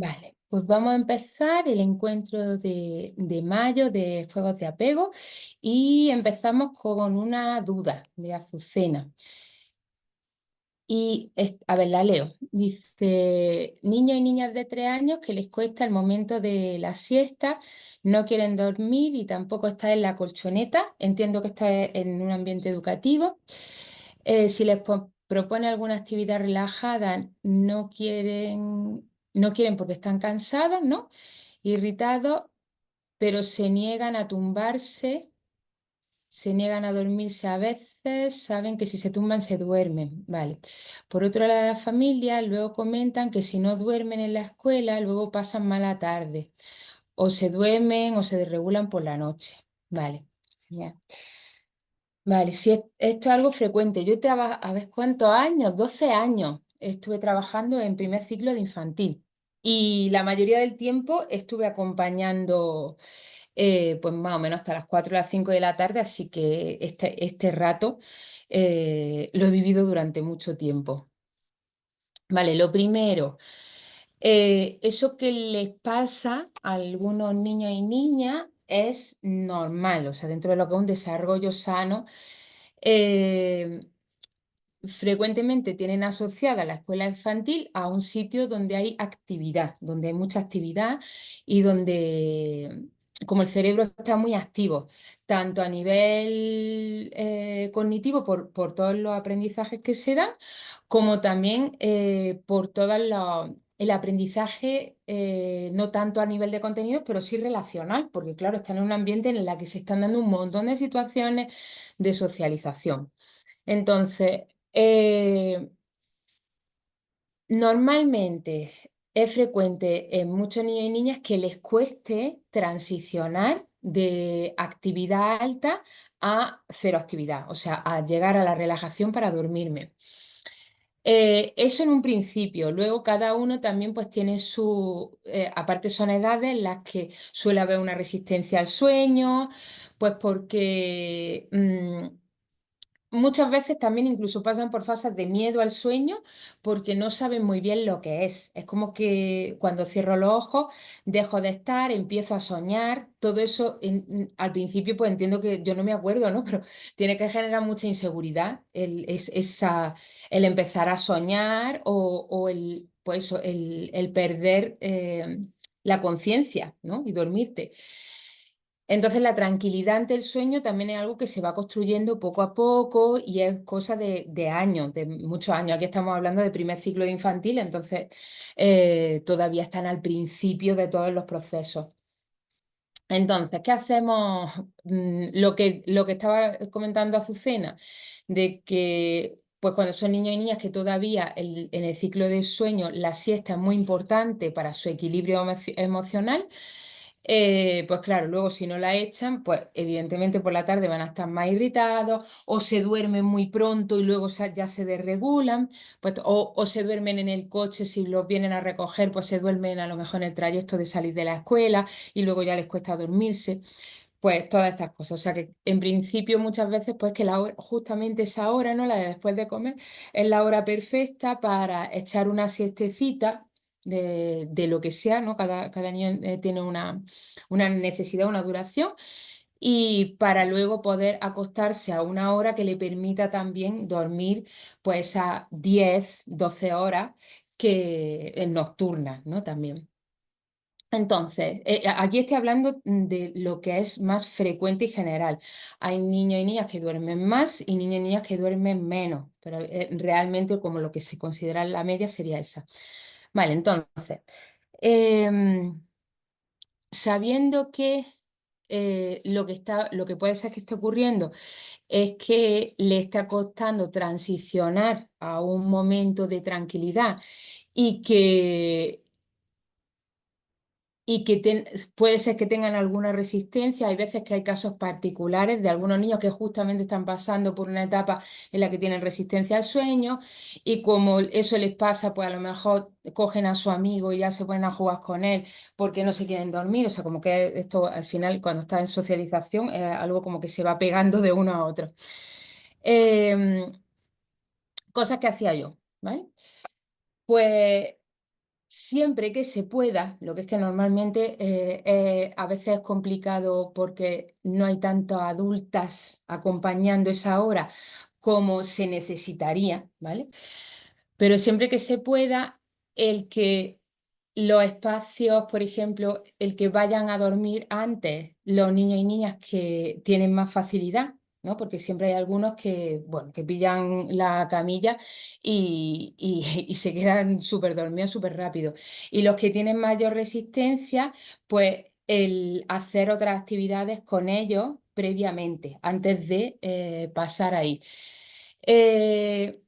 Vale, pues vamos a empezar el encuentro de mayo de juegos de apego y empezamos con una duda de Azucena. A ver, la leo. Dice, niños y niñas de 3 años que les cuesta el momento de la siesta, no quieren dormir y tampoco estar en la colchoneta. Entiendo que esto es en un ambiente educativo. Si les propone alguna actividad relajada, no quieren porque están cansados, ¿no? Irritados, pero se niegan a dormirse a veces, saben que si se tumban se duermen, ¿vale? Por otro lado, la familia luego comentan que si no duermen en la escuela, luego pasan mala tarde, o se duermen o se desregulan por la noche, ¿vale? Ya. Vale, sí, esto es algo frecuente. Yo trabajo, a ver, ¿cuántos años? 12 años estuve trabajando en primer ciclo de infantil y la mayoría del tiempo estuve acompañando pues más o menos hasta las 4 o las 5 de la tarde, así que este rato lo he vivido durante mucho tiempo. Vale, lo primero, eso que les pasa a algunos niños y niñas es normal, o sea, dentro de lo que es un desarrollo sano. eh, Frecuentemente tienen asociada la escuela infantil a un sitio donde hay actividad, donde hay mucha actividad y donde, como el cerebro está muy activo, tanto a nivel cognitivo por todos los aprendizajes que se dan, como también por todo el aprendizaje, no tanto a nivel de contenido, pero sí relacional, porque claro, están en un ambiente en el que se están dando un montón de situaciones de socialización. Entonces, normalmente es frecuente en muchos niños y niñas que les cueste transicionar de actividad alta a cero actividad, o sea, a llegar a la relajación para dormirme. Eso en un principio, luego cada uno también pues tiene aparte son edades en las que suele haber una resistencia al sueño, pues porque muchas veces también incluso pasan por fases de miedo al sueño porque no saben muy bien lo que es. Es como que cuando cierro los ojos dejo de estar, empiezo a soñar. Todo eso al principio pues entiendo que yo no me acuerdo, ¿no? Pero tiene que generar mucha inseguridad el empezar a soñar o pues el perder la conciencia, ¿no? Y dormirte. Entonces, la tranquilidad ante el sueño también es algo que se va construyendo poco a poco y es cosa de años, de muchos años. Aquí estamos hablando de primer ciclo de infantil, entonces todavía están al principio de todos los procesos. Entonces, ¿qué hacemos? Lo que estaba comentando Azucena, de que pues cuando son niños y niñas que todavía en el ciclo de sueño la siesta es muy importante para su equilibrio emocional. Pues claro, luego si no la echan, pues evidentemente por la tarde van a estar más irritados o se duermen muy pronto y luego ya se desregulan, pues, o se duermen en el coche, si los vienen a recoger, pues se duermen a lo mejor en el trayecto de salir de la escuela y luego ya les cuesta dormirse, pues todas estas cosas. O sea que en principio muchas veces pues que justamente esa hora, ¿no? La de después de comer, es la hora perfecta para echar una siestecita de lo que sea, ¿no? Cada niño tiene una necesidad, una duración, y para luego poder acostarse a una hora que le permita también dormir pues a 10 12 horas nocturnas, ¿no? También. Entonces, aquí estoy hablando de lo que es más frecuente y general. Hay niños y niñas que duermen más y niños y niñas que duermen menos, pero realmente como lo que se considera la media sería esa. Vale, entonces, em, sabiendo que lo que puede ser que esté ocurriendo es que le está costando transicionar a un momento de tranquilidad y que puede ser que tengan alguna resistencia. Hay veces que hay casos particulares de algunos niños que justamente están pasando por una etapa en la que tienen resistencia al sueño y como eso les pasa, pues a lo mejor cogen a su amigo y ya se ponen a jugar con él porque no se quieren dormir. O sea, como que esto al final, cuando está en socialización, es algo como que se va pegando de uno a otro. Cosas que hacía yo, ¿vale? Pues Siempre que se pueda, lo que es que normalmente a veces es complicado porque no hay tantas adultas acompañando esa hora como se necesitaría, ¿vale? Pero siempre que se pueda, el que los espacios, por ejemplo, el que vayan a dormir antes los niños y niñas que tienen más facilidad, ¿no? Porque siempre hay algunos que, bueno, que pillan la camilla y se quedan súper dormidos súper rápido. Y los que tienen mayor resistencia, pues el hacer otras actividades con ellos previamente, antes de pasar ahí. Eh,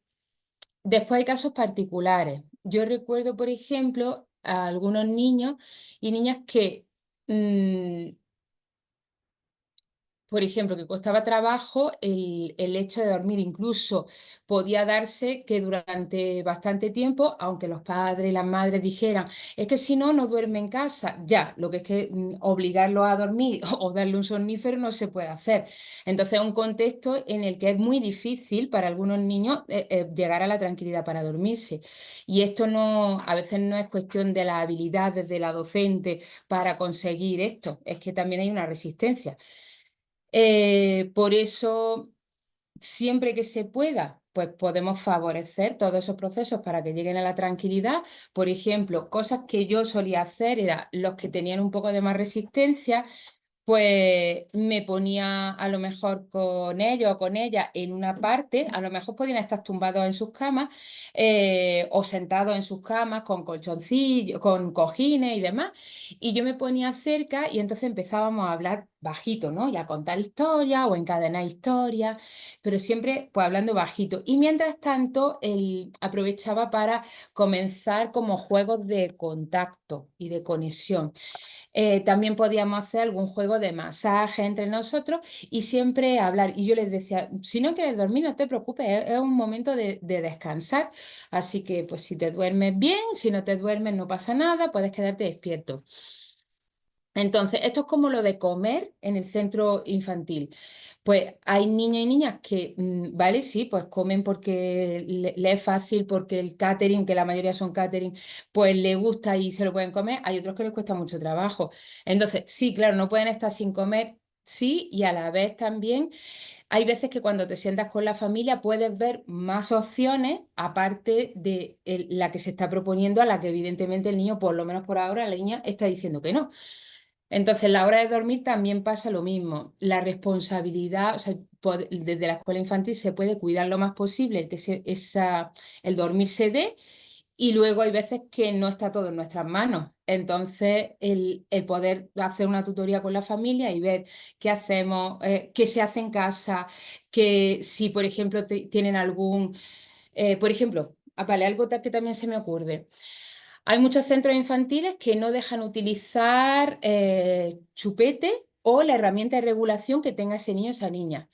Después hay casos particulares. Yo recuerdo, por ejemplo, a algunos niños y niñas que por ejemplo, que costaba trabajo el hecho de dormir. Incluso podía darse que durante bastante tiempo, aunque los padres y las madres dijeran, es que si no, no duerme en casa, ya, lo que es que obligarlo a dormir o darle un somnífero no se puede hacer. Entonces, es un contexto en el que es muy difícil para algunos niños llegar a la tranquilidad para dormirse. Y esto no, a veces no es cuestión de las habilidades de la docente para conseguir esto, es que también hay una resistencia. Por eso, siempre que se pueda, pues podemos favorecer todos esos procesos para que lleguen a la tranquilidad. Por ejemplo, cosas que yo solía hacer era los que tenían un poco de más resistencia, pues me ponía a lo mejor con ellos o con ella en una parte, a lo mejor podían estar tumbados en sus camas o sentados en sus camas con colchoncillos, con cojines y demás, y yo me ponía cerca y entonces empezábamos a hablar bajito, ¿no? Y a contar historias o encadenar historias, pero siempre pues hablando bajito. Y mientras tanto, él aprovechaba para comenzar como juegos de contacto y de conexión. También podíamos hacer algún juego de masaje entre nosotros y siempre hablar. Y yo les decía, si no quieres dormir, no te preocupes, es un momento de descansar. Así que, pues si te duermes bien, si no te duermes, no pasa nada, puedes quedarte despierto. Entonces, esto es como lo de comer en el centro infantil. Pues hay niños y niñas que, vale, sí, pues comen porque le es fácil, porque el catering, que la mayoría son catering, pues le gusta y se lo pueden comer. Hay otros que les cuesta mucho trabajo. Entonces, sí, claro, no pueden estar sin comer, sí, y a la vez también hay veces que cuando te sientas con la familia puedes ver más opciones aparte de la que se está proponiendo, a la que evidentemente el niño, por lo menos por ahora, la niña está diciendo que no. Entonces, la hora de dormir también pasa lo mismo. La responsabilidad, o sea, desde la escuela infantil se puede cuidar lo más posible el que el dormir se dé, y luego hay veces que no está todo en nuestras manos. Entonces, el poder hacer una tutoría con la familia y ver qué hacemos, qué se hace en casa, que si, por ejemplo, tienen algún, por ejemplo, vale, algo que también se me ocurre. Hay muchos centros infantiles que no dejan utilizar chupete o la herramienta de regulación que tenga ese niño o esa niña,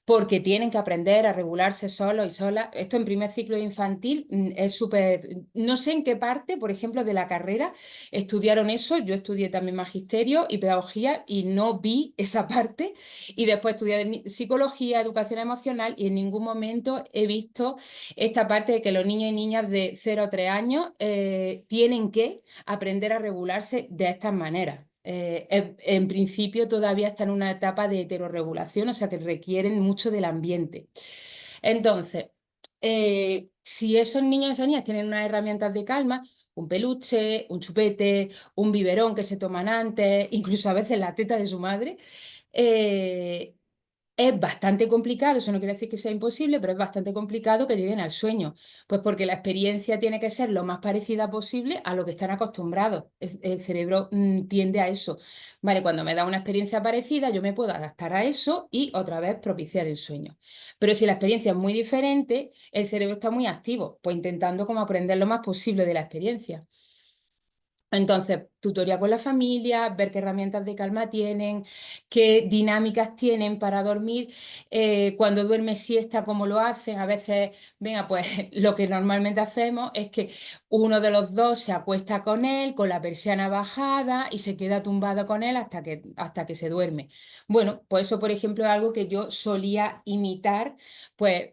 porque tienen que aprender a regularse solos y solas. Esto en primer ciclo de infantil es súper. No sé en qué parte, por ejemplo, de la carrera estudiaron eso. Yo estudié también magisterio y pedagogía y no vi esa parte. Y después estudié psicología, educación emocional, y en ningún momento he visto esta parte de que los niños y niñas de 0 a 3 años tienen que aprender a regularse de estas maneras. En principio todavía está en una etapa de heterorregulación, o sea que requieren mucho del ambiente. Entonces, si esos niños y esas niñas tienen unas herramientas de calma, un peluche, un chupete, un biberón que se toman antes, incluso a veces la teta de su madre, eh, es bastante complicado, eso no quiere decir que sea imposible, pero es bastante complicado que lleguen al sueño, pues porque la experiencia tiene que ser lo más parecida posible a lo que están acostumbrados. El cerebro tiende a eso. Vale, cuando me da una experiencia parecida, yo me puedo adaptar a eso y otra vez propiciar el sueño. Pero si la experiencia es muy diferente, el cerebro está muy activo, pues intentando como aprender lo más posible de la experiencia. Entonces, tutoría con la familia, ver qué herramientas de calma tienen, qué dinámicas tienen para dormir, cuando duerme siesta, cómo lo hacen. A veces, venga, pues lo que normalmente hacemos es que uno de los dos se acuesta con él, con la persiana bajada y se queda tumbado con él hasta que se duerme. Bueno, pues eso, por ejemplo, es algo que yo solía imitar, pues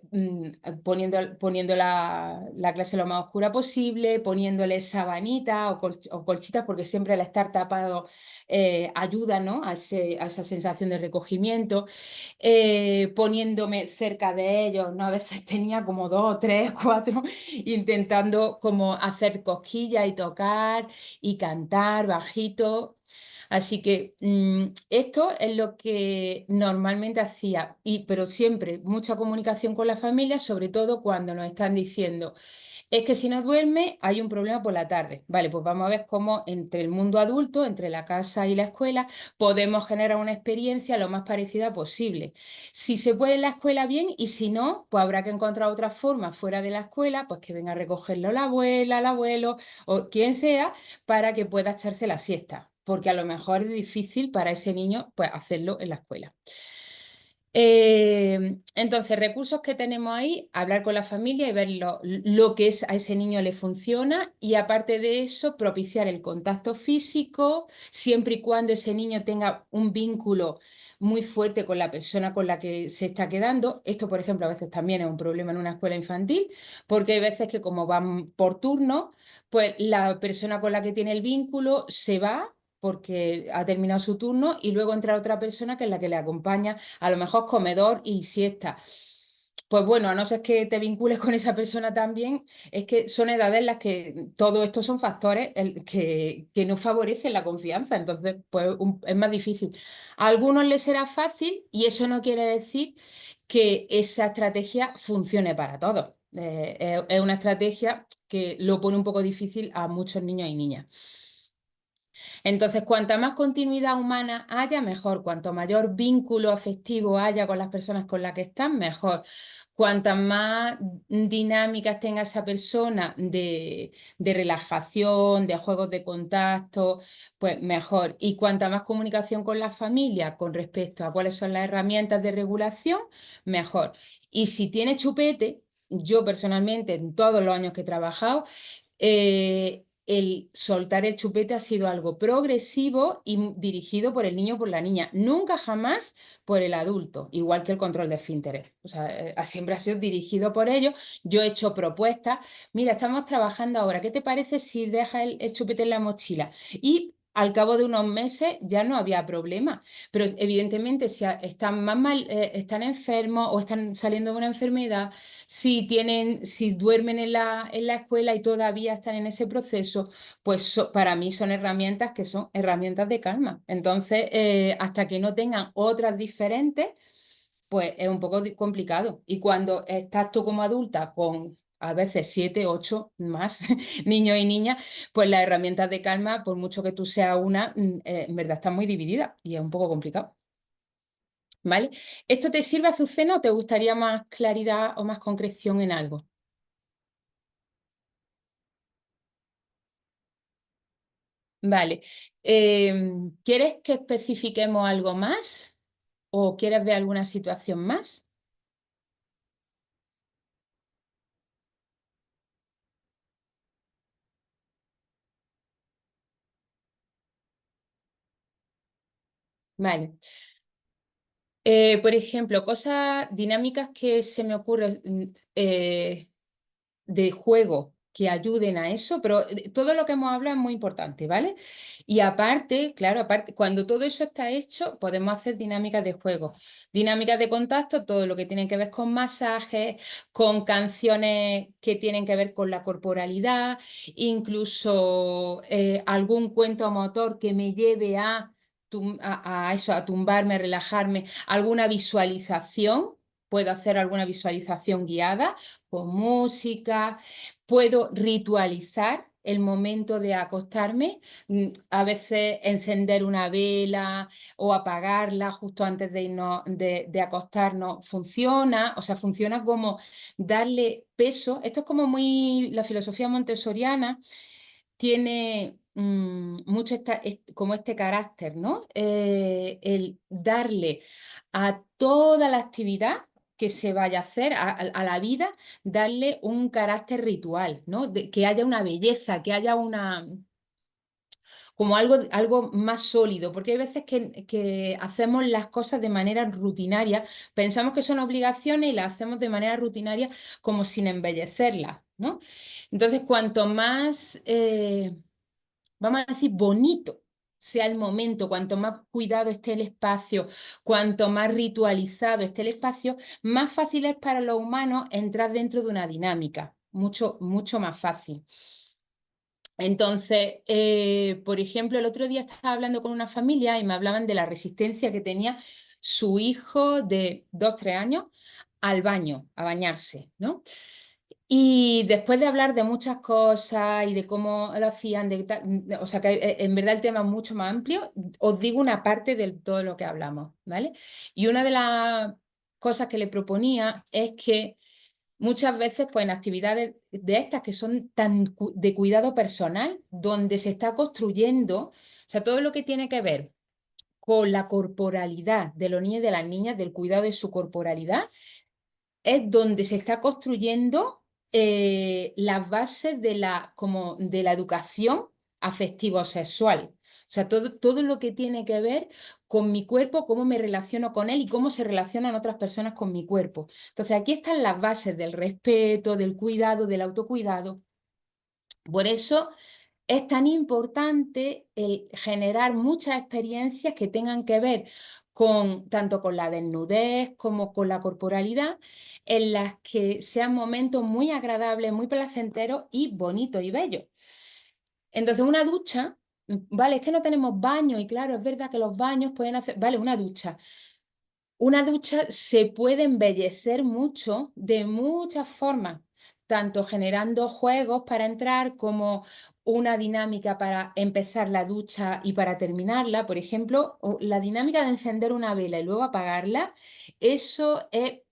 poniendo la clase lo más oscura posible, poniéndole sabanita o colchitas, porque siempre el estar tapado ayuda, ¿no? A esa sensación de recogimiento, poniéndome cerca de ellos, ¿no? A veces tenía como dos, tres, cuatro, intentando como hacer cosquillas y tocar y cantar bajito. Así que esto es lo que normalmente hacía, pero siempre mucha comunicación con la familia, sobre todo cuando nos están diciendo, es que si no duerme hay un problema por la tarde. Vale, pues vamos a ver cómo entre el mundo adulto, entre la casa y la escuela, podemos generar una experiencia lo más parecida posible. Si se puede en la escuela, bien, y si no, pues habrá que encontrar otra forma fuera de la escuela, pues que venga a recogerlo la abuela, el abuelo o quien sea, para que pueda echarse la siesta, porque a lo mejor es difícil para ese niño pues hacerlo en la escuela. Entonces, recursos que tenemos ahí, hablar con la familia y ver lo que a ese niño le funciona, y aparte de eso, propiciar el contacto físico, siempre y cuando ese niño tenga un vínculo muy fuerte con la persona con la que se está quedando. Esto, por ejemplo, a veces también es un problema en una escuela infantil, porque hay veces que como van por turno, pues la persona con la que tiene el vínculo se va porque ha terminado su turno y luego entra otra persona que es la que le acompaña, a lo mejor comedor y siesta. Pues bueno, a no ser que te vincules con esa persona también, es que son edades en las que todo esto son factores que no favorecen la confianza, entonces pues es más difícil. A algunos les será fácil y eso no quiere decir que esa estrategia funcione para todos. Es una estrategia que lo pone un poco difícil a muchos niños y niñas. Entonces, cuanta más continuidad humana haya, mejor. Cuanto mayor vínculo afectivo haya con las personas con las que están, mejor. Cuantas más dinámicas tenga esa persona de relajación, de juegos de contacto, pues mejor. Y cuanta más comunicación con la familia con respecto a cuáles son las herramientas de regulación, mejor. Y si tiene chupete, yo personalmente, en todos los años que he trabajado, el soltar el chupete ha sido algo progresivo y dirigido por el niño o por la niña, nunca jamás por el adulto, igual que el control de esfínteres. O sea, siempre ha sido dirigido por ellos. Yo he hecho propuestas, mira, estamos trabajando ahora, ¿qué te parece si dejas el chupete en la mochila? Y al cabo de unos meses ya no había problema, pero evidentemente si están más mal, están enfermos o están saliendo de una enfermedad, si duermen en la escuela y todavía están en ese proceso, pues para mí son herramientas que son herramientas de calma. Entonces, hasta que no tengan otras diferentes, pues es un poco complicado. Y cuando estás tú como adulta con a veces 7, 8 más niños y niñas, pues las herramientas de calma, por mucho que tú seas una, en verdad están muy divididas y es un poco complicado. ¿Vale? ¿Esto te sirve, Azucena, o te gustaría más claridad o más concreción en algo? Vale. ¿Quieres que especifiquemos algo más o quieres ver alguna situación más? Vale. Por ejemplo, cosas dinámicas que se me ocurren, de juego que ayuden a eso, pero todo lo que hemos hablado es muy importante, ¿vale? Y aparte, claro, aparte, cuando todo eso está hecho, podemos hacer dinámicas de juego, dinámicas de contacto, todo lo que tiene que ver con masajes, con canciones que tienen que ver con la corporalidad, incluso algún cuento motor que me lleve a eso, a tumbarme, a relajarme, alguna visualización. Puedo hacer alguna visualización guiada con música, puedo ritualizar el momento de acostarme, a veces encender una vela o apagarla justo antes de irnos, de acostarnos, funciona, o sea, funciona como darle peso. Esto es como muy la filosofía montessoriana, tiene mucho como este carácter, ¿no? El darle a toda la actividad que se vaya a hacer, a la vida, darle un carácter ritual, ¿no? Que haya una belleza, que haya una, como algo más sólido, porque hay veces que hacemos las cosas de manera rutinaria, pensamos que son obligaciones y las hacemos de manera rutinaria como sin embellecerlas, ¿no? Entonces, cuanto más, vamos a decir, bonito sea el momento, cuanto más cuidado esté el espacio, cuanto más ritualizado esté el espacio, más fácil es para los humanos entrar dentro de una dinámica, mucho, mucho más fácil. Entonces, por ejemplo, el otro día estaba hablando con una familia y me hablaban de la resistencia que tenía su hijo de 2, 3 años al baño, a bañarse, ¿no? Y después de hablar de muchas cosas y de cómo lo hacían, o sea que en verdad el tema es mucho más amplio, os digo una parte de todo lo que hablamos, ¿vale? Y una de las cosas que le proponía es que muchas veces, pues en actividades de estas que son de cuidado personal, donde se está construyendo, o sea, todo lo que tiene que ver con la corporalidad de los niños y de las niñas, del cuidado de su corporalidad, es donde se está construyendo las bases de la educación afectivo-sexual. O sea, todo lo que tiene que ver con mi cuerpo, cómo me relaciono con él y cómo se relacionan otras personas con mi cuerpo. Entonces, aquí están las bases del respeto, del cuidado, del autocuidado. Por eso es tan importante el generar muchas experiencias que tengan que ver tanto con la desnudez como con la corporalidad, en las que sean momentos muy agradables, muy placenteros y bonitos y bellos. Entonces, una ducha, vale, es que no tenemos baño y claro, es verdad que los baños pueden hacer, vale, una ducha se puede embellecer mucho de muchas formas, tanto generando juegos para entrar como una dinámica para empezar la ducha y para terminarla. Por ejemplo, la dinámica de encender una vela y luego apagarla, eso es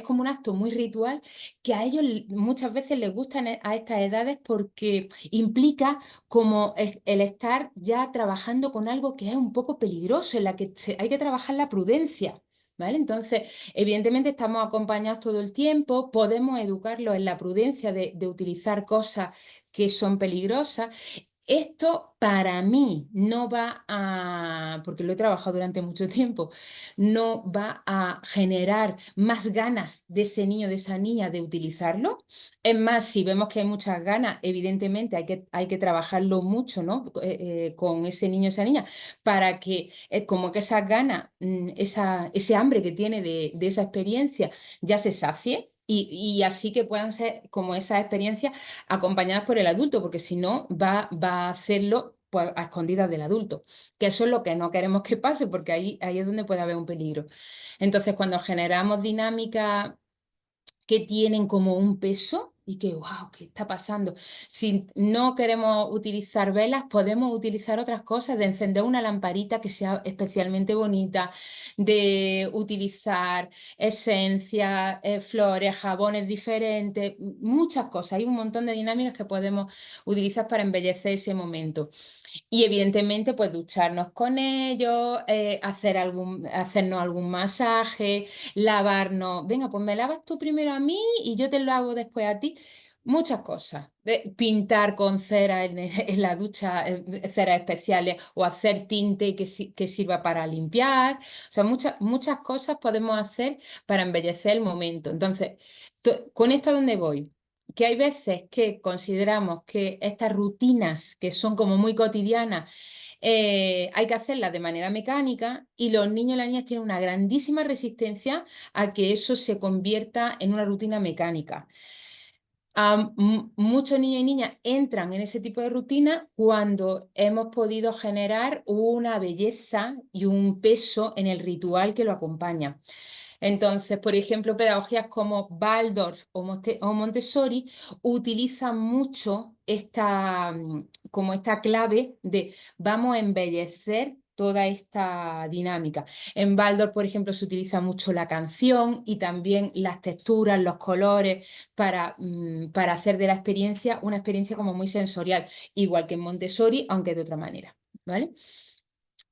como un acto muy ritual que a ellos muchas veces les gusta a estas edades porque implica como el estar ya trabajando con algo que es un poco peligroso, en la que hay que trabajar la prudencia. ¿Vale? Entonces, evidentemente estamos acompañados todo el tiempo, podemos educarlos en la prudencia de utilizar cosas que son peligrosas. Esto para mí no va a, porque lo he trabajado durante mucho tiempo, no va a generar más ganas de ese niño, de esa niña de utilizarlo. Es más, si vemos que hay muchas ganas, evidentemente hay que trabajarlo mucho, ¿no? Con ese niño, esa niña, para que como que esas ganas, ese hambre que tiene de esa experiencia ya se sacie. Y así que puedan ser como esas experiencias acompañadas por el adulto, porque si no va a hacerlo pues, a escondidas del adulto, que eso es lo que no queremos que pase, porque ahí es donde puede haber un peligro. Entonces, cuando generamos dinámicas que tienen como un peso y que, wow, ¿qué está pasando? Si no queremos utilizar velas, podemos utilizar otras cosas, de encender una lamparita que sea especialmente bonita, de utilizar esencias, flores, jabones diferentes, muchas cosas. Hay un montón de dinámicas que podemos utilizar para embellecer ese momento. Y evidentemente, pues ducharnos con ellos, hacernos algún masaje, lavarnos. Venga, pues me lavas tú primero a mí y yo te lo hago después a ti. Muchas cosas. Pintar con cera en la ducha, ceras especiales, o hacer tinte que sirva para limpiar. O sea, muchas cosas podemos hacer para embellecer el momento. Entonces, ¿con esto a dónde voy? Que hay veces que consideramos que estas rutinas que son como muy cotidianas, hay que hacerlas de manera mecánica, y los niños y las niñas tienen una grandísima resistencia a que eso se convierta en una rutina mecánica. Muchos niños y niñas entran en ese tipo de rutina cuando hemos podido generar una belleza y un peso en el ritual que lo acompaña. Entonces, por ejemplo, pedagogías como Waldorf o Montessori utilizan mucho como esta clave de vamos a embellecer toda esta dinámica. En Baldor, por ejemplo, se utiliza mucho la canción y también las texturas, los colores, para hacer de la experiencia una experiencia como muy sensorial, igual que en Montessori, aunque de otra manera, ¿vale?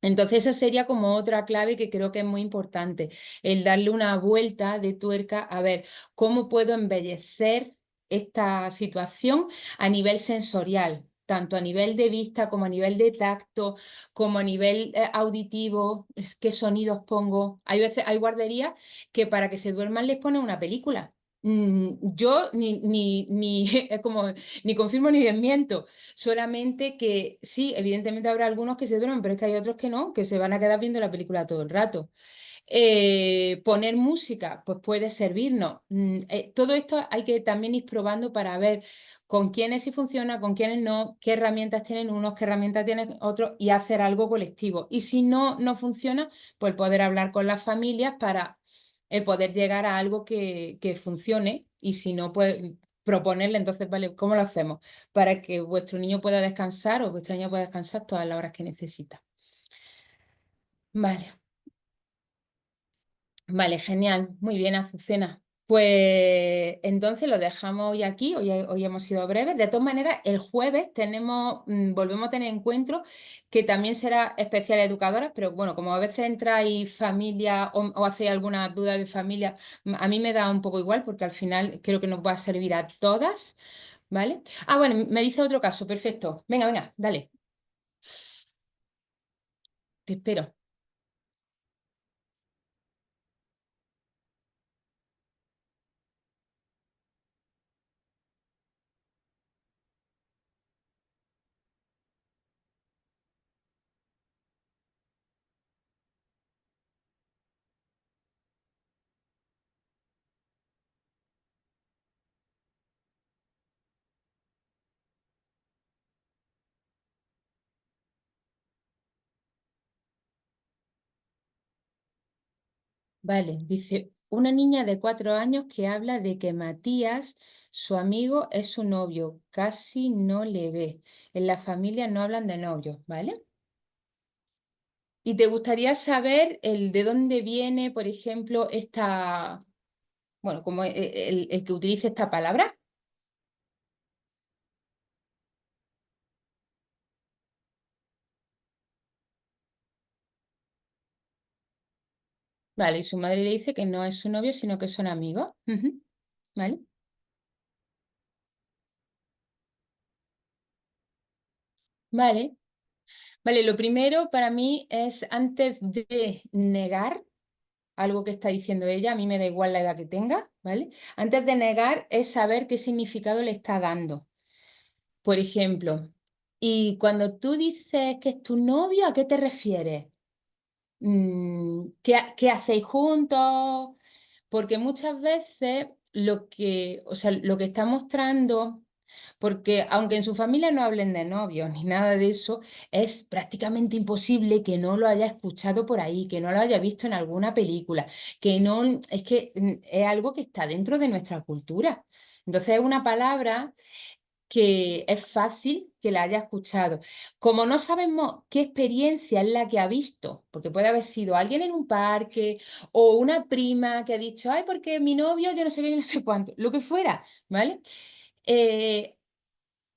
Entonces esa sería como otra clave que creo que es muy importante, el darle una vuelta de tuerca a ver cómo puedo embellecer esta situación a nivel sensorial, tanto a nivel de vista como a nivel de tacto, como a nivel auditivo, qué sonidos pongo. Hay veces, hay guarderías que para que se duerman les ponen una película. Yo es como, ni confirmo ni desmiento. Solamente que sí, evidentemente habrá algunos que se duermen, pero es que hay otros que no, que se van a quedar viendo la película todo el rato. Poner música, pues puede servirnos. Todo esto hay que también ir probando para ver con quiénes sí funciona, con quiénes no, qué herramientas tienen unos, qué herramientas tienen otros y hacer algo colectivo. Y si no funciona, pues poder hablar con las familias para poder llegar a algo que funcione y si no, pues proponerle entonces, vale, ¿cómo lo hacemos? Para que vuestro niño pueda descansar o vuestra niña pueda descansar todas las horas que necesita. Vale. Vale, genial. Muy bien, Azucena. Pues entonces lo dejamos hoy aquí. Hoy hemos sido breves. De todas maneras, el jueves volvemos a tener encuentro que también será especial educadora, pero bueno, como a veces entráis familia o hacéis alguna duda de familia, a mí me da un poco igual porque al final creo que nos va a servir a todas, ¿vale? Ah, bueno, me dice otro caso, perfecto. Venga, venga, dale, te espero. Vale, dice, una niña de 4 años que habla de que Matías, su amigo, es su novio, casi no le ve. En la familia no hablan de novios, ¿vale? ¿Y te gustaría saber de dónde viene, por ejemplo, bueno, como el que utilice esta palabra? Vale, y su madre le dice que no es su novio, sino que son amigos. Ujú, ¿vale? Vale, vale, lo primero para mí es antes de negar algo que está diciendo ella, a mí me da igual la edad que tenga, ¿vale? Antes de negar es saber qué significado le está dando. Por ejemplo, y cuando tú dices que es tu novio, ¿a qué te refieres? ¿Qué hacéis juntos? Porque muchas veces o sea, lo que está mostrando, porque aunque en su familia no hablen de novios ni nada de eso, es prácticamente imposible que no lo haya escuchado por ahí, que no lo haya visto en alguna película, que no, es que es algo que está dentro de nuestra cultura. Entonces es una palabra que es fácil que la haya escuchado. Como no sabemos qué experiencia es la que ha visto, porque puede haber sido alguien en un parque o una prima que ha dicho, ay, porque mi novio, yo no sé qué, yo no sé cuánto, lo que fuera, ¿vale? Eh,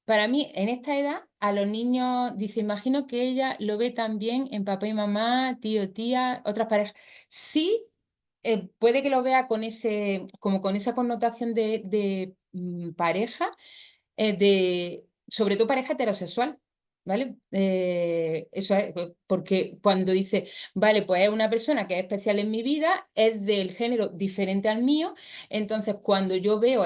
para mí, en esta edad, a los niños, dice, imagino que ella lo ve también en papá y mamá, tío, tía, otras parejas. Sí, puede que lo vea como con esa connotación de pareja, sobre todo pareja heterosexual, ¿vale? Eso es, porque cuando dice, vale, pues es una persona que es especial en mi vida, es del género diferente al mío, entonces cuando yo veo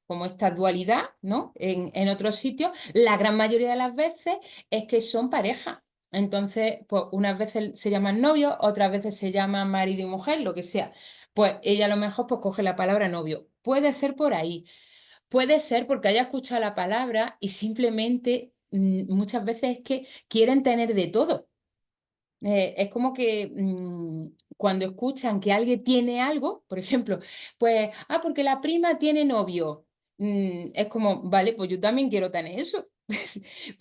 como esta dualidad, ¿no? En otros sitios, la gran mayoría de las veces es que son pareja. Entonces, pues unas veces se llaman novios, otras veces se llaman marido y mujer, lo que sea. Pues ella a lo mejor pues coge la palabra novio. Puede ser por ahí. Puede ser porque haya escuchado la palabra y simplemente muchas veces es que quieren tener de todo. Es como que cuando escuchan que alguien tiene algo, por ejemplo, pues, porque la prima tiene novio, es como, vale, pues yo también quiero tener eso.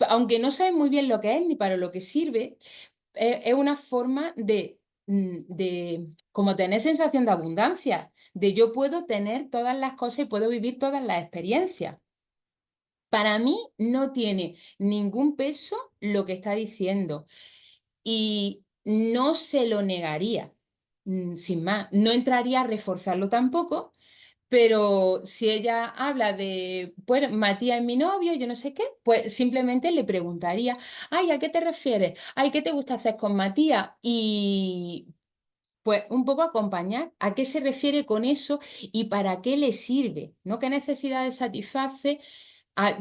Aunque no saben muy bien lo que es ni para lo que sirve, es una forma de como tener sensación de abundancia, de yo puedo tener todas las cosas y puedo vivir todas las experiencias. Para mí no tiene ningún peso lo que está diciendo y no se lo negaría, sin más. No entraría a reforzarlo tampoco, pero si ella habla de, pues Matías es mi novio, yo no sé qué, pues simplemente le preguntaría, ay, ¿a qué te refieres? Ay, ¿qué te gusta hacer con Matías? Y pues un poco acompañar a qué se refiere con eso y para qué le sirve, ¿no? ¿Qué necesidades satisface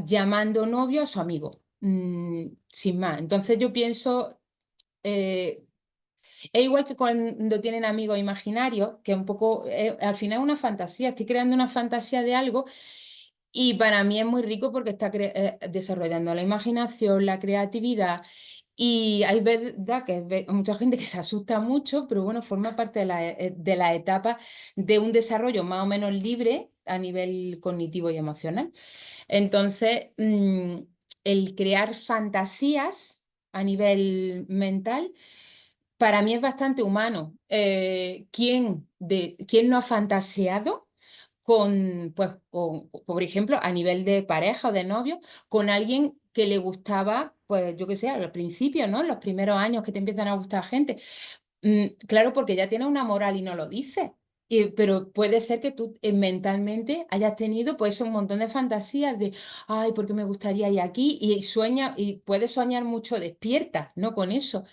llamando novio a su amigo? Sin más. Entonces yo pienso, eh, es igual que cuando tienen amigos imaginarios, que un poco, al final es una fantasía, estoy creando una fantasía de algo y para mí es muy rico porque está desarrollando la imaginación, la creatividad y hay verdad que mucha gente que se asusta mucho, pero bueno, forma parte de la etapa de un desarrollo más o menos libre a nivel cognitivo y emocional. Entonces, el crear fantasías a nivel mental para mí es bastante humano. ¿Quién no ha fantaseado con, pues, por ejemplo, a nivel de pareja o de novio, con alguien que le gustaba, pues yo qué sé, al principio, ¿no? En los primeros años que te empiezan a gustar gente. Claro, porque ya tienes una moral y no lo dices. Pero puede ser que tú mentalmente hayas tenido pues un montón de fantasías de, ay, ¿por qué me gustaría ir aquí? Y sueña, y puedes soñar mucho despierta, ¿no? Con eso.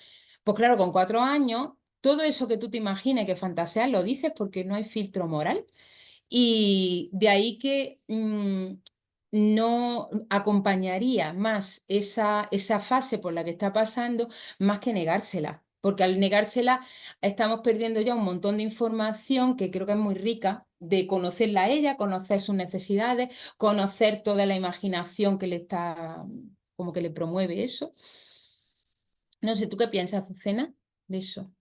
Pues claro, con 4 años, todo eso que tú te imagines que fantaseas lo dices porque no hay filtro moral. Y de ahí que no acompañaría más esa fase por la que está pasando, más que negársela. Porque al negársela estamos perdiendo ya un montón de información que creo que es muy rica de conocerla a ella, conocer sus necesidades, conocer toda la imaginación que le está, como que le promueve eso. No sé, ¿tú qué piensas, Azucena, de eso?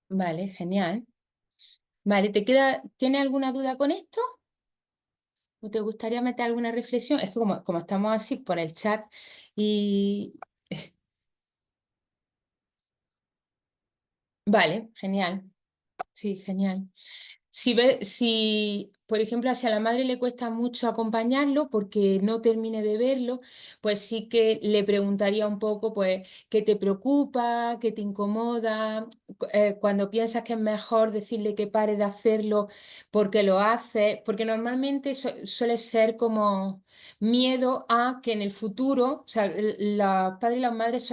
Vale, genial. Vale, ¿tiene alguna duda con esto? ¿O te gustaría meter alguna reflexión? Es que como estamos así por el chat y... Vale, genial. Sí, genial. Si, por ejemplo, si a la madre le cuesta mucho acompañarlo porque no termine de verlo, pues sí que le preguntaría un poco, pues, ¿qué te preocupa? ¿Qué te incomoda? Cuando piensas que es mejor decirle que pare de hacerlo porque lo hace, porque normalmente suele ser como miedo a que en el futuro, o sea, los padres y las madres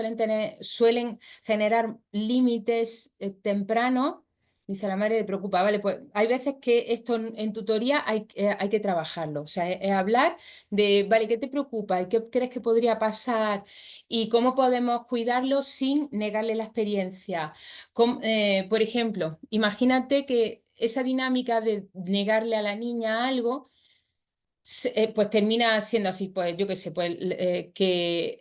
suelen generar límites tempranos. Dice la madre, le preocupa, vale, pues hay veces que esto en tutoría hay que trabajarlo, o sea, es hablar de, vale, ¿qué te preocupa? ¿Y qué crees que podría pasar? ¿Y cómo podemos cuidarlo sin negarle la experiencia? Por ejemplo, imagínate que esa dinámica de negarle a la niña algo pues termina siendo así, pues yo qué sé, pues que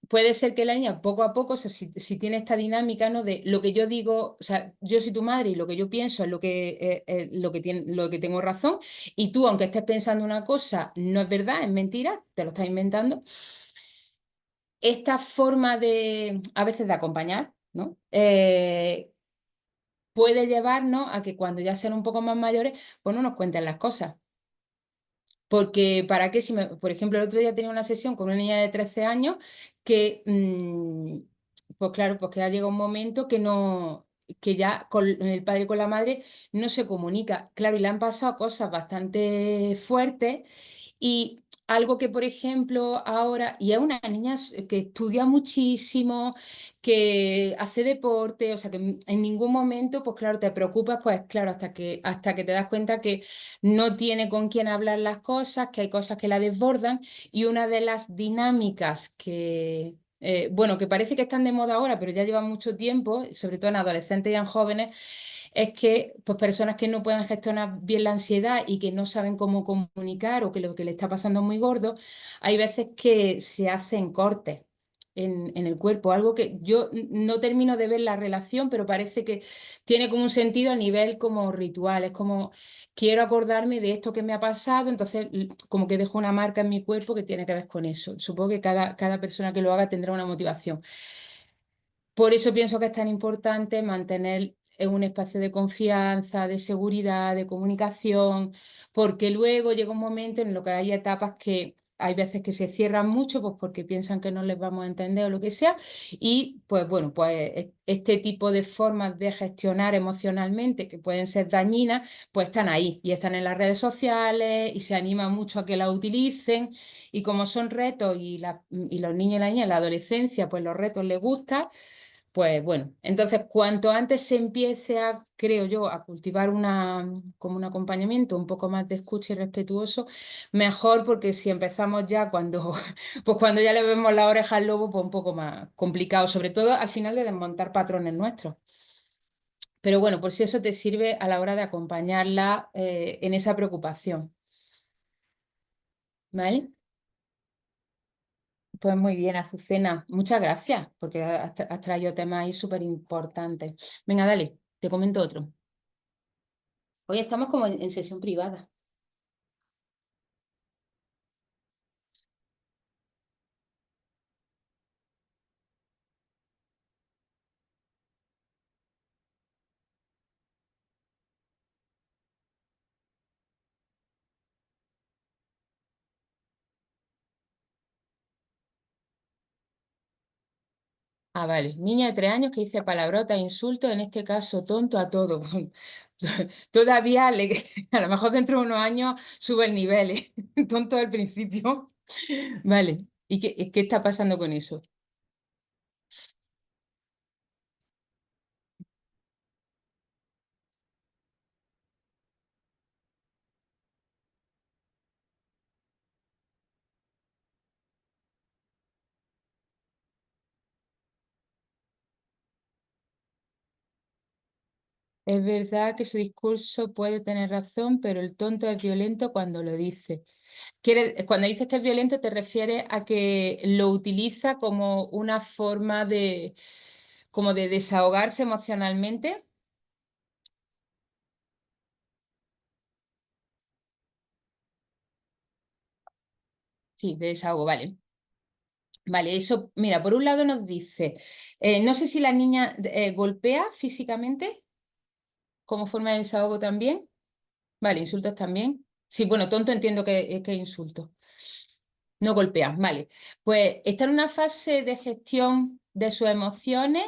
puede ser que la niña poco a poco, o sea, si tiene esta dinámica, ¿no? De lo que yo digo, o sea, yo soy tu madre y lo que yo pienso es lo que tengo razón, y tú, aunque estés pensando una cosa, no es verdad, es mentira, te lo estás inventando. Esta forma de, a veces, de acompañar, ¿no? Puede llevarnos a que cuando ya sean un poco más mayores, pues no nos cuenten las cosas. Porque para qué si por ejemplo, el otro día tenía una sesión con una niña de 13 años que, pues claro, pues que ya llega un momento que ya con el padre y con la madre no se comunica. Claro, y le han pasado cosas bastante fuertes y algo que, por ejemplo, ahora, y es una niña que estudia muchísimo, que hace deporte, o sea, que en ningún momento, pues claro, te preocupas, pues claro, hasta que te das cuenta que no tiene con quién hablar las cosas, que hay cosas que la desbordan, y una de las dinámicas bueno, que parece que están de moda ahora, pero ya llevan mucho tiempo, sobre todo en adolescentes y en jóvenes, es que pues, personas que no pueden gestionar bien la ansiedad y que no saben cómo comunicar o que lo que le está pasando es muy gordo, hay veces que se hacen cortes. en el cuerpo, algo que yo no termino de ver la relación, pero parece que tiene como un sentido a nivel como ritual, es como quiero acordarme de esto que me ha pasado, entonces como que dejo una marca en mi cuerpo que tiene que ver con eso. Supongo que cada persona que lo haga tendrá una motivación. Por eso pienso que es tan importante mantener un espacio de confianza, de seguridad, de comunicación, porque luego llega un momento en lo que hay etapas que hay veces que se cierran mucho, pues porque piensan que no les vamos a entender o lo que sea, y pues bueno, pues este tipo de formas de gestionar emocionalmente que pueden ser dañinas, pues están ahí y están en las redes sociales y se anima mucho a que las utilicen, y como son retos y los niños y las niñas en la adolescencia, pues los retos les gustan. Pues bueno, entonces cuanto antes se empiece a, creo yo, a cultivar como un acompañamiento un poco más de escucha y respetuoso, mejor, porque si empezamos ya cuando, pues cuando ya le vemos la oreja al lobo, pues un poco más complicado, sobre todo al final de desmontar patrones nuestros. Pero bueno, por si eso te sirve a la hora de acompañarla en esa preocupación, ¿vale? Pues muy bien, Azucena, muchas gracias, porque has traído temas ahí súper importantes. Venga, dale, te comento otro. Hoy estamos como en sesión privada. Ah, vale. Niña de 3 años que dice palabrotas, insultos, en este caso tonto a todo. Todavía, a lo mejor dentro de unos años sube el nivel, ¿eh? Tonto al principio. Vale. ¿Y qué está pasando con eso? Es verdad que su discurso puede tener razón, pero el tonto es violento cuando lo dice. Cuando dices que es violento, ¿te refieres a que lo utiliza como una forma como de desahogarse emocionalmente? Sí, de desahogo, vale. Vale, eso, mira, por un lado nos dice, no sé si la niña golpea físicamente como forma de desahogo también. Vale, insultos también. Sí, bueno, tonto entiendo que es insulto. No golpea, vale. Pues está en una fase de gestión de sus emociones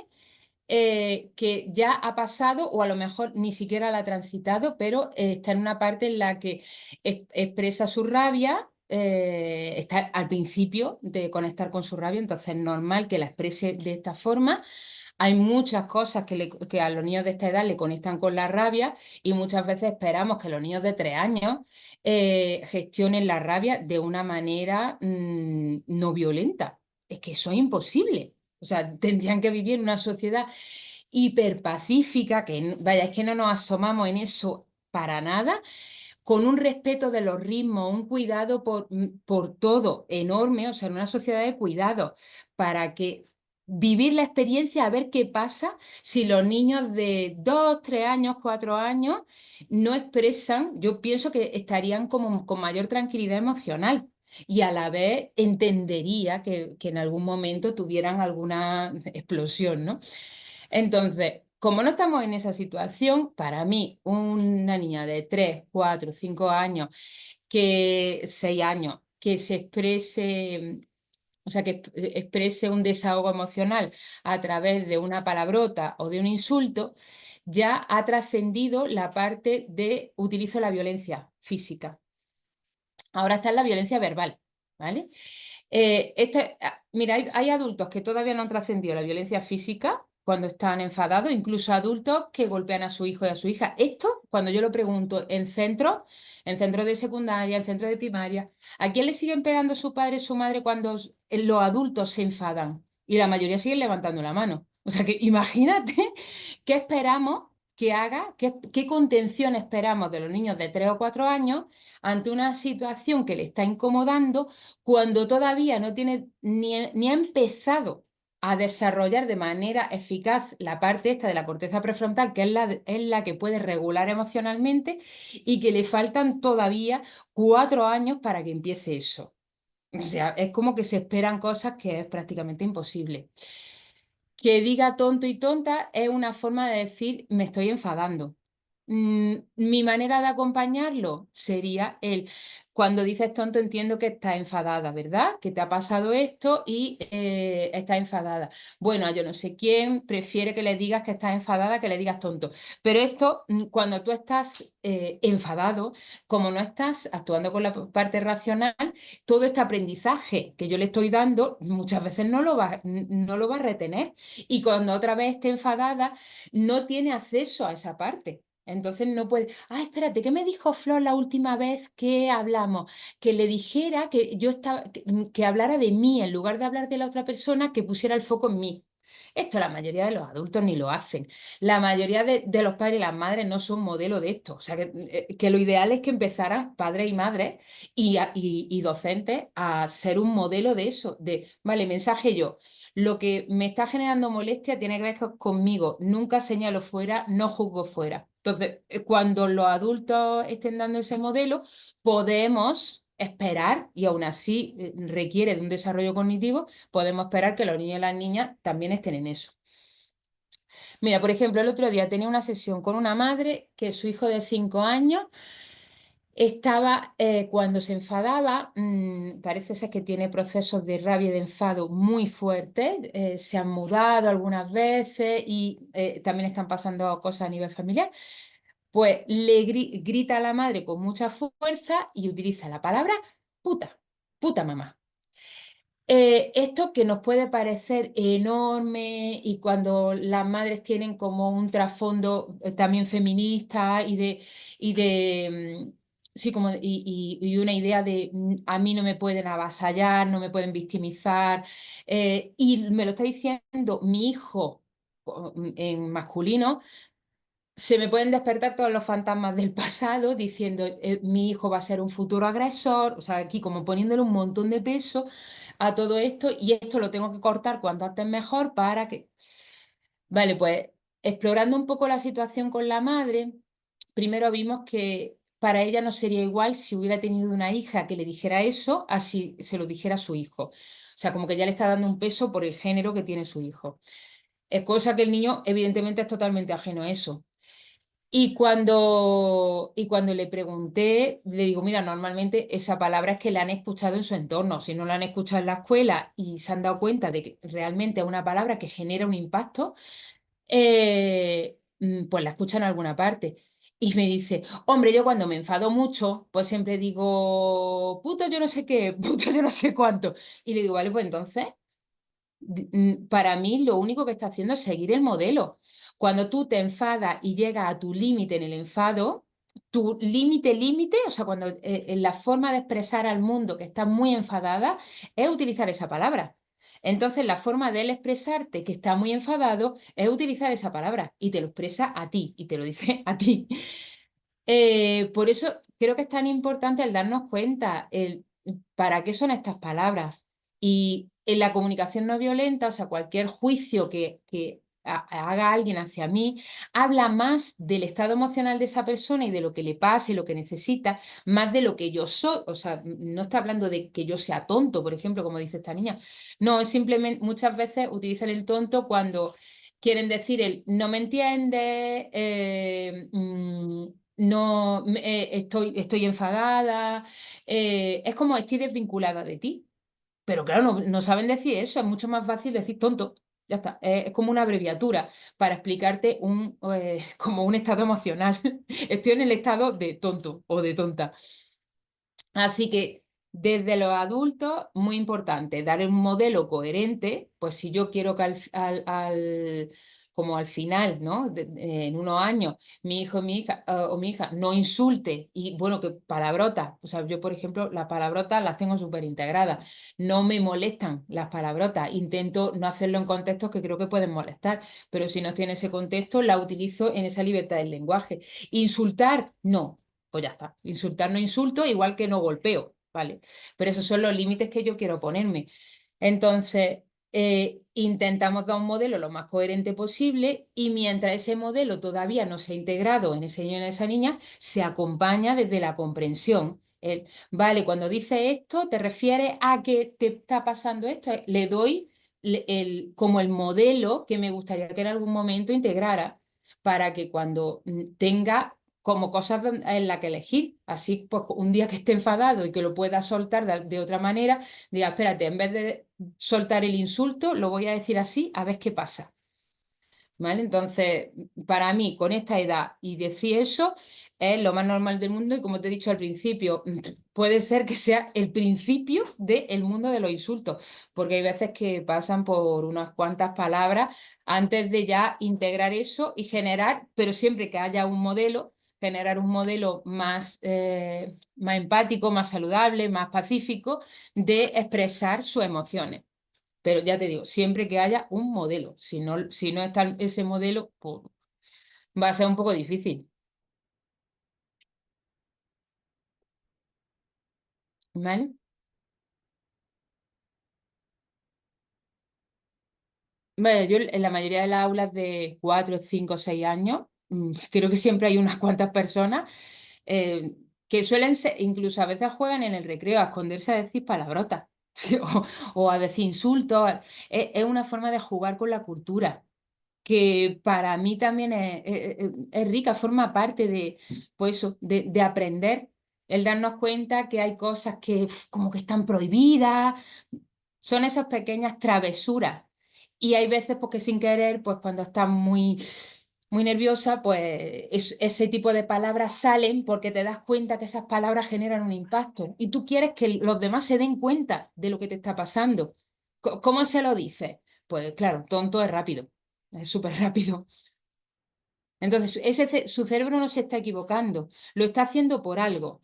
que ya ha pasado o a lo mejor ni siquiera la ha transitado, pero está en una parte en la que expresa su rabia, está al principio de conectar con su rabia, entonces es normal que la exprese de esta forma. Hay muchas cosas que a los niños de esta edad le conectan con la rabia, y muchas veces esperamos que los niños de 3 años gestionen la rabia de una manera no violenta. Es que eso es imposible. O sea, tendrían que vivir en una sociedad hiperpacífica, que vaya, es que no nos asomamos en eso para nada, con un respeto de los ritmos, un cuidado por todo enorme, o sea, en una sociedad de cuidado, para que vivir la experiencia, a ver qué pasa si los niños de 2, 3 años, 4 años no expresan. Yo pienso que estarían como con mayor tranquilidad emocional. Y a la vez entendería que en algún momento tuvieran alguna explosión, ¿no? Entonces, como no estamos en esa situación, para mí, una niña de 3, 4, 5 años, 6 años, que se exprese, o sea, que exprese un desahogo emocional a través de una palabrota o de un insulto, ya ha trascendido la parte de utilizo la violencia física. Ahora está en la violencia verbal, ¿vale? Mira, hay adultos que todavía no han trascendido la violencia física cuando están enfadados, incluso adultos que golpean a su hijo y a su hija. Esto, cuando yo lo pregunto en centros de secundaria, en centros de primaria, ¿a quién le siguen pegando su padre y su madre cuando los adultos se enfadan? Y la mayoría siguen levantando la mano. O sea que imagínate qué esperamos que haga, qué contención esperamos de los niños de 3 o 4 años ante una situación que le está incomodando, cuando todavía no tiene ni ha empezado a desarrollar de manera eficaz la parte esta de la corteza prefrontal, que es la que puede regular emocionalmente, y que le faltan todavía 4 años para que empiece eso. O sea, es como que se esperan cosas que es prácticamente imposible. Que diga tonto y tonta es una forma de decir me estoy enfadando. Mi manera de acompañarlo sería el, cuando dices tonto entiendo que estás enfadada, ¿verdad? Que te ha pasado esto y estás enfadada. Bueno, a yo no sé quién prefiere que le digas que estás enfadada que le digas tonto. Pero esto, cuando tú estás enfadado, como no estás actuando con la parte racional, todo este aprendizaje que yo le estoy dando muchas veces no lo va a retener. Y cuando otra vez esté enfadada, no tiene acceso a esa parte. Entonces no puede, espérate, ¿qué me dijo Flor la última vez que hablamos? Que le dijera que yo estaba, que hablara de mí en lugar de hablar de la otra persona, que pusiera el foco en mí. Esto la mayoría de los adultos ni lo hacen. La mayoría de los padres y las madres no son modelo de esto. O sea, que lo ideal es que empezaran padres y madres y docentes a ser un modelo de eso, de, vale, mensaje yo. Lo que me está generando molestia tiene que ver conmigo. Nunca señalo fuera, no juzgo fuera. Entonces, cuando los adultos estén dando ese modelo, podemos esperar, y aún así requiere de un desarrollo cognitivo, podemos esperar que los niños y las niñas también estén en eso. Mira, por ejemplo, el otro día tenía una sesión con una madre que su hijo de 5 años estaba, cuando se enfadaba, parece ser que tiene procesos de rabia y de enfado muy fuertes, se han mudado algunas veces y también están pasando cosas a nivel familiar, pues grita a la madre con mucha fuerza y utiliza la palabra puta, puta mamá. Esto que nos puede parecer enorme y cuando las madres tienen como un trasfondo también feminista y de sí, como, y una idea de a mí no me pueden avasallar, no me pueden victimizar, y me lo está diciendo mi hijo en masculino, se me pueden despertar todos los fantasmas del pasado diciendo mi hijo va a ser un futuro agresor, o sea, aquí como poniéndole un montón de peso a todo esto y esto lo tengo que cortar cuanto antes mejor para que... Vale, pues explorando un poco la situación con la madre, primero vimos que para ella no sería igual si hubiera tenido una hija que le dijera eso, así se lo dijera a su hijo. O sea, como que ya le está dando un peso por el género que tiene su hijo. Es cosa que el niño evidentemente es totalmente ajeno a eso. Y cuando le pregunté, le digo, mira, normalmente esa palabra es que la han escuchado en su entorno. Si no la han escuchado en la escuela y se han dado cuenta de que realmente es una palabra que genera un impacto, pues la escuchan en alguna parte. Y me dice, hombre, yo cuando me enfado mucho, pues siempre digo, puto yo no sé qué, puto yo no sé cuánto. Y le digo, vale, pues entonces para mí lo único que está haciendo es seguir el modelo. Cuando tú te enfadas y llegas a tu límite en el enfado, tu límite, o sea, cuando en la forma de expresar al mundo que está muy enfadada, es utilizar esa palabra. Entonces, la forma de él expresarte que está muy enfadado es utilizar esa palabra y te lo expresa a ti y te lo dice a ti. Por eso creo que es tan importante el darnos cuenta el para qué son estas palabras. Y en la comunicación no violenta, o sea, cualquier juicio que haga alguien hacia mí, habla más del estado emocional de esa persona y de lo que le pasa y lo que necesita, más de lo que yo soy. O sea, no está hablando de que yo sea tonto, por ejemplo, como dice esta niña. No, es simplemente, muchas veces utilizan el tonto cuando quieren decir el no me entiendes, no estoy enfadada, es como estoy desvinculada de ti. Pero claro, no saben decir eso, es mucho más fácil decir tonto. Ya está, es como una abreviatura para explicarte como un estado emocional. Estoy en el estado de tonto o de tonta. Así que desde los adultos, muy importante, dar un modelo coherente, pues si yo quiero que como al final, ¿no? En unos años, mi hijo mi hija, o mi hija no insulte y bueno, que palabrotas, o sea, yo por ejemplo, las palabrotas las tengo súper integradas, no me molestan las palabrotas, intento no hacerlo en contextos que creo que pueden molestar, pero si no tiene ese contexto, la utilizo en esa libertad del lenguaje. Insultar, no, pues ya está. Insultar no insulto, igual que no golpeo, ¿vale? Pero esos son los límites que yo quiero ponerme. Entonces, intentamos dar un modelo lo más coherente posible y mientras ese modelo todavía no se ha integrado en ese niño o en esa niña, se acompaña desde la comprensión. Vale, cuando dice esto, te refieres a que te está pasando esto. Le doy como el modelo que me gustaría que en algún momento integrara para que cuando tenga como cosas en las que elegir. Así, pues un día que esté enfadado y que lo pueda soltar de otra manera, diga, espérate, en vez de soltar el insulto, lo voy a decir así, a ver qué pasa. ¿Vale? Entonces, para mí, con esta edad y decir eso es lo más normal del mundo y como te he dicho al principio, puede ser que sea el principio del mundo de los insultos, porque hay veces que pasan por unas cuantas palabras antes de ya integrar eso y generar, pero siempre que haya un modelo, generar un modelo más empático, más saludable, más pacífico de expresar sus emociones. Pero ya te digo, siempre que haya un modelo. Si no está ese modelo, pues va a ser un poco difícil. ¿Vale? Bueno, yo en la mayoría de las aulas de 4, 5, 6 años, creo que siempre hay unas cuantas personas eh, que suelen ser, incluso a veces juegan en el recreo a esconderse a decir palabrotas o a decir insultos. Es una forma de jugar con la cultura que para mí también es rica, forma parte de, pues eso, de aprender, el darnos cuenta que hay cosas que como que están prohibidas, son esas pequeñas travesuras. Y hay veces porque sin querer, pues cuando estás muy nerviosa, pues ese tipo de palabras salen porque te das cuenta que esas palabras generan un impacto y tú quieres que los demás se den cuenta de lo que te está pasando. ¿Cómo se lo dices? Pues claro, tonto es rápido, es súper rápido. Entonces, su cerebro no se está equivocando, lo está haciendo por algo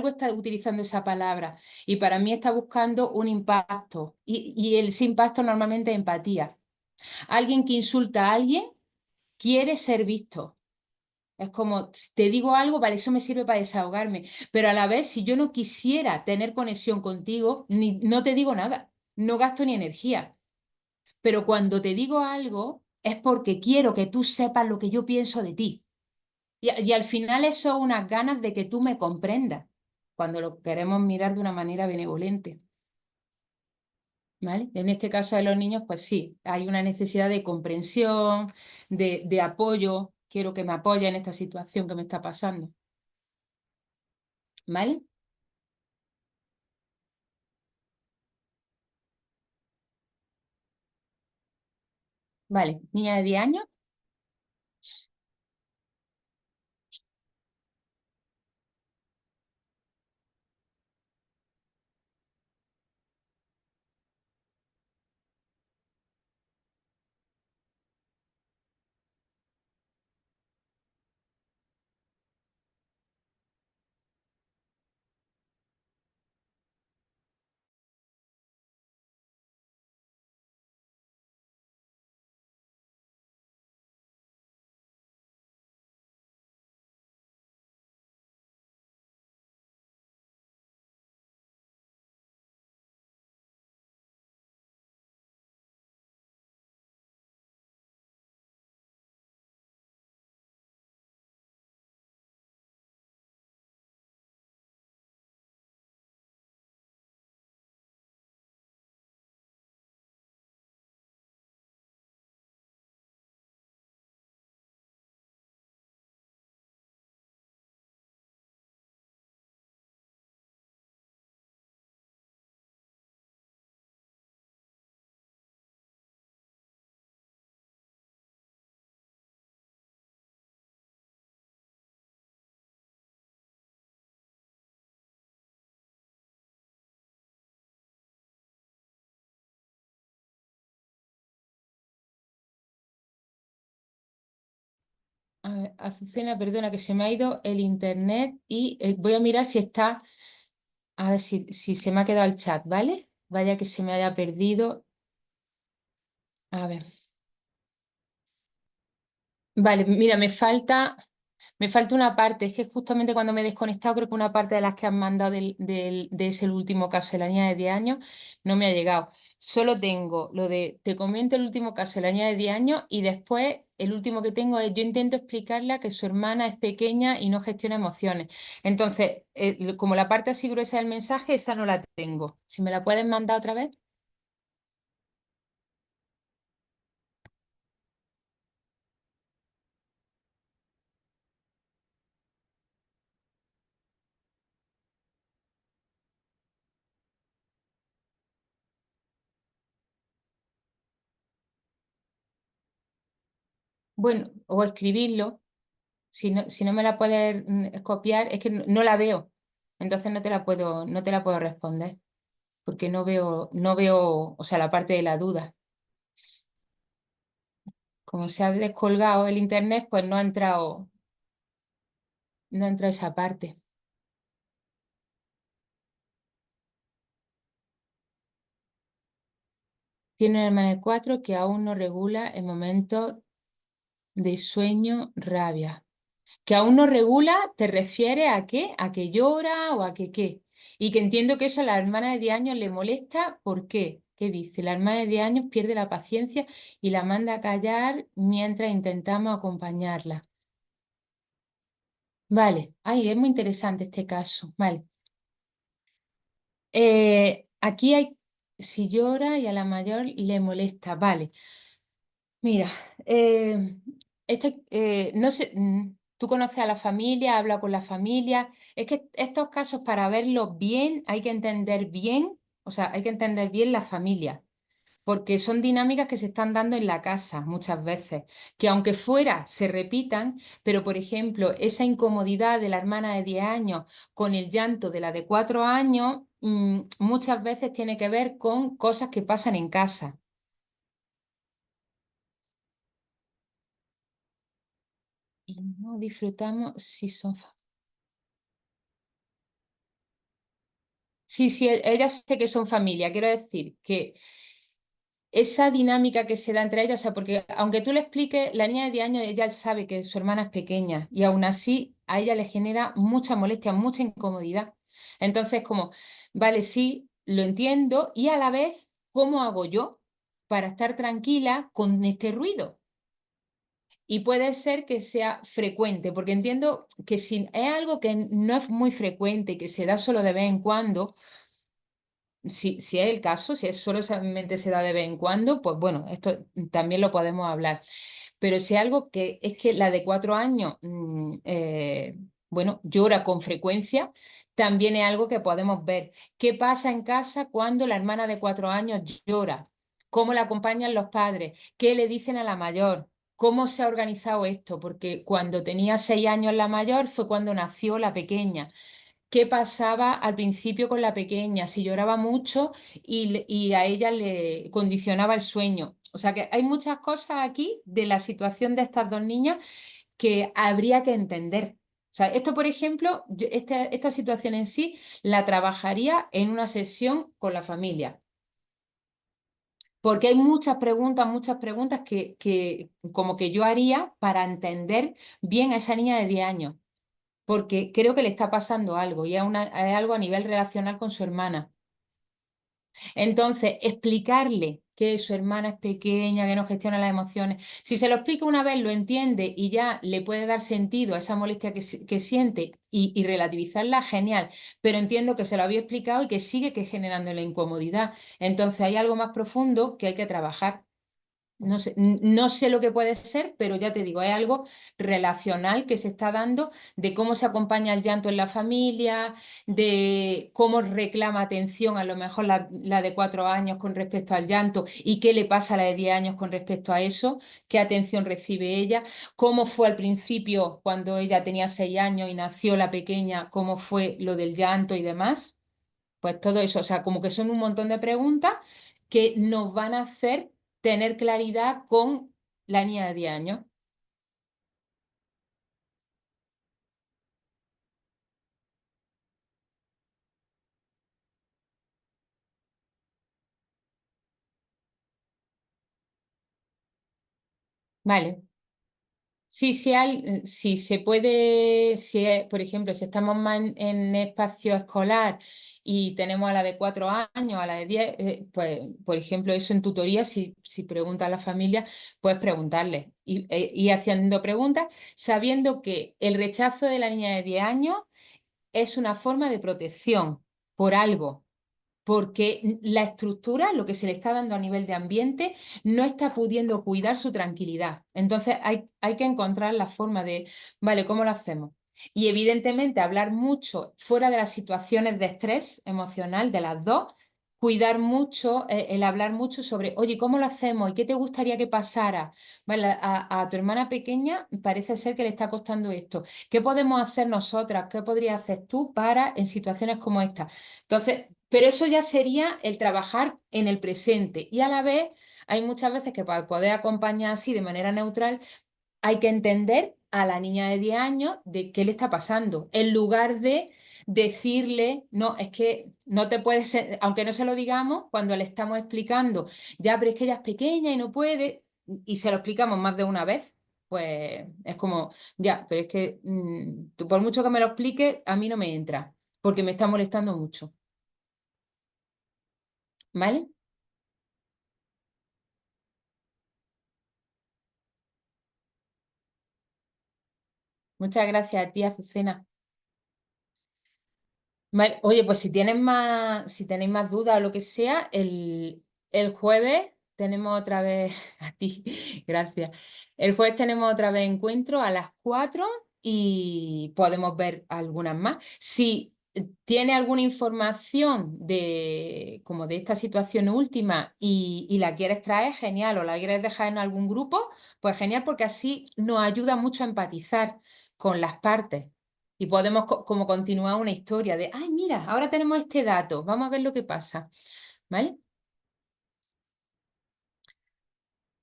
está utilizando esa palabra y para mí está buscando un impacto y ese impacto normalmente es empatía. Alguien que insulta a alguien quiere ser visto. Es como, te digo algo, vale, eso me sirve para desahogarme, pero a la vez, si yo no quisiera tener conexión contigo, no te digo nada, no gasto ni energía. Pero cuando te digo algo, es porque quiero que tú sepas lo que yo pienso de ti. Y al final eso es unas ganas de que tú me comprendas, cuando lo queremos mirar de una manera benevolente. ¿Vale? En este caso de los niños, pues sí, hay una necesidad de comprensión, de apoyo. Quiero que me apoye en esta situación que me está pasando. ¿Vale? Vale, niña de 10 años. A ver, Azucena, perdona que se me ha ido el internet y voy a mirar si está, a ver si se me ha quedado el chat, ¿vale? Vaya que se me haya perdido. A ver. Vale, mira, me falta. Me falta una parte, es que justamente cuando me he desconectado, creo que una parte de las que han mandado de ese último caso de la niña de 10 años no me ha llegado. Solo tengo lo de, te comento el último caso de la niña de 10 años y después el último que tengo es, yo intento explicarle que su hermana es pequeña y no gestiona emociones. Entonces, como la parte así gruesa del mensaje, esa no la tengo. Si me la pueden mandar otra vez. Bueno, o escribirlo. Si no me la puedes copiar, es que no la veo. Entonces no te la puedo responder, porque no veo, o sea, la parte de la duda. Como se ha descolgado el internet, pues no ha entrado esa parte. Tiene una hermana de 4 que aún no regula en momentos de sueño, rabia. Que aún no regula, ¿te refieres a qué? ¿A que llora o a que qué? Y que entiendo que eso a la hermana de 10 años le molesta. ¿Por qué? ¿Qué dice? La hermana de 10 años pierde la paciencia y la manda a callar mientras intentamos acompañarla. Vale, ay, es muy interesante este caso. Vale. Aquí hay, si llora y a la mayor le molesta. Vale. Mira, no sé, tú conoces a la familia, habla con la familia. Es que estos casos, para verlos bien, hay que entender bien, o sea, hay que entender bien la familia, porque son dinámicas que se están dando en la casa muchas veces, que aunque fuera se repitan, pero por ejemplo, esa incomodidad de la hermana de 10 años con el llanto de la de 4 años, muchas veces tiene que ver con cosas que pasan en casa. Y no disfrutamos si son... Sí, sí, ellas sé que son familia. Quiero decir que esa dinámica que se da entre ellas, o sea, porque aunque tú le expliques, la niña de 10 años, ella sabe que su hermana es pequeña y aún así a ella le genera mucha molestia, mucha incomodidad. Entonces, como, vale, sí, lo entiendo y a la vez, ¿cómo hago yo para estar tranquila con este ruido? Y puede ser que sea frecuente, porque entiendo que si es algo que no es muy frecuente, que se da solo de vez en cuando, si es el caso, si es solo solamente se da de vez en cuando, pues bueno, esto también lo podemos hablar. Pero si es algo que es que la de 4 años, bueno, llora con frecuencia, también es algo que podemos ver. ¿Qué pasa en casa cuando la hermana de 4 años llora? ¿Cómo la acompañan los padres? ¿Qué le dicen a la mayor? ¿Cómo se ha organizado esto? Porque cuando tenía 6 años la mayor fue cuando nació la pequeña. ¿Qué pasaba al principio con la pequeña? Si lloraba mucho y a ella le condicionaba el sueño. O sea que hay muchas cosas aquí de la situación de estas dos niñas que habría que entender. O sea, esto, por ejemplo, esta situación en sí la trabajaría en una sesión con la familia. Porque hay muchas preguntas que como que yo haría para entender bien a esa niña de 10 años porque creo que le está pasando algo y es algo a nivel relacional con su hermana. Entonces, explicarle que su hermana es pequeña, que no gestiona las emociones, si se lo explica una vez, lo entiende y ya le puede dar sentido a esa molestia que siente y relativizarla, genial, pero entiendo que se lo había explicado y que sigue que generando la incomodidad. Entonces, hay algo más profundo que hay que trabajar. No sé lo que puede ser, pero ya te digo, es algo relacional que se está dando de cómo se acompaña el llanto en la familia, de cómo reclama atención a lo mejor la de 4 años con respecto al llanto y qué le pasa a la de 10 años con respecto a eso, qué atención recibe ella, cómo fue al principio cuando ella tenía 6 años y nació la pequeña, cómo fue lo del llanto y demás. Pues todo eso, o sea, como que son un montón de preguntas que nos van a hacer tener claridad con la niña de 10 años. Vale. Sí, sí hay, si se puede, si por ejemplo, si estamos más en espacio escolar y tenemos a la de 4 años, a la de 10, pues, por ejemplo, eso en tutoría, si pregunta a la familia, puedes preguntarle y haciendo preguntas, sabiendo que el rechazo de la niña de 10 años es una forma de protección por algo porque la estructura, lo que se le está dando a nivel de ambiente, no está pudiendo cuidar su tranquilidad. Entonces hay que encontrar la forma de, vale, ¿cómo lo hacemos? Y evidentemente hablar mucho fuera de las situaciones de estrés emocional de las dos, cuidar mucho, el hablar mucho sobre, oye, ¿cómo lo hacemos? ¿Y qué te gustaría que pasara? Vale, a tu hermana pequeña parece ser que le está costando esto. ¿Qué podemos hacer nosotras? ¿Qué podrías hacer tú para en situaciones como esta? Entonces, pero eso ya sería el trabajar en el presente y a la vez hay muchas veces que para poder acompañar así de manera neutral hay que entender a la niña de 10 años de qué le está pasando, en lugar de decirle, no, es que no te puedes, aunque no se lo digamos, cuando le estamos explicando, ya, pero es que ella es pequeña y no puede, y se lo explicamos más de una vez, pues es como, ya, pero es que tú, por mucho que me lo expliques, a mí no me entra, porque me está molestando mucho. ¿Vale? Muchas gracias a ti, Azucena. Vale, oye, pues si tenéis más dudas o lo que sea, el jueves tenemos otra vez, a ti, gracias. El jueves tenemos otra vez encuentro a las 4 y podemos ver algunas más. Si tiene alguna información de, como de esta situación última y la quieres traer, genial, o la quieres dejar en algún grupo, pues genial, porque así nos ayuda mucho a empatizar con las partes. Y podemos como continuar una historia de, ay, mira, ahora tenemos este dato, vamos a ver lo que pasa, ¿vale?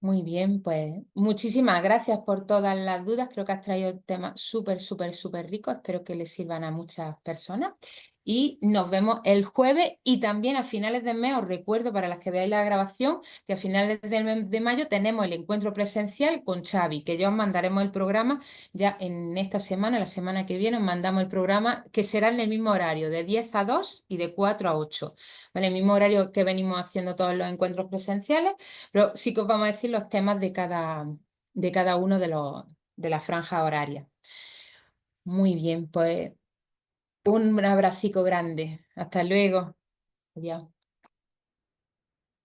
Muy bien, pues muchísimas gracias por todas las dudas. Creo que has traído temas súper, súper, súper ricos. Espero que les sirvan a muchas personas. Y nos vemos el jueves y también a finales de mes, os recuerdo para las que veáis la grabación, que a finales del mes de mayo tenemos el encuentro presencial con Xavi, que ya os mandaremos el programa ya en esta semana, la semana que viene os mandamos el programa que será en el mismo horario, de 10 a 2 y de 4 a 8. ¿Vale? El mismo horario que venimos haciendo todos los encuentros presenciales, pero sí que os vamos a decir los temas de cada uno de las franjas horarias. Muy bien, pues un abracico grande. Hasta luego. Adiós.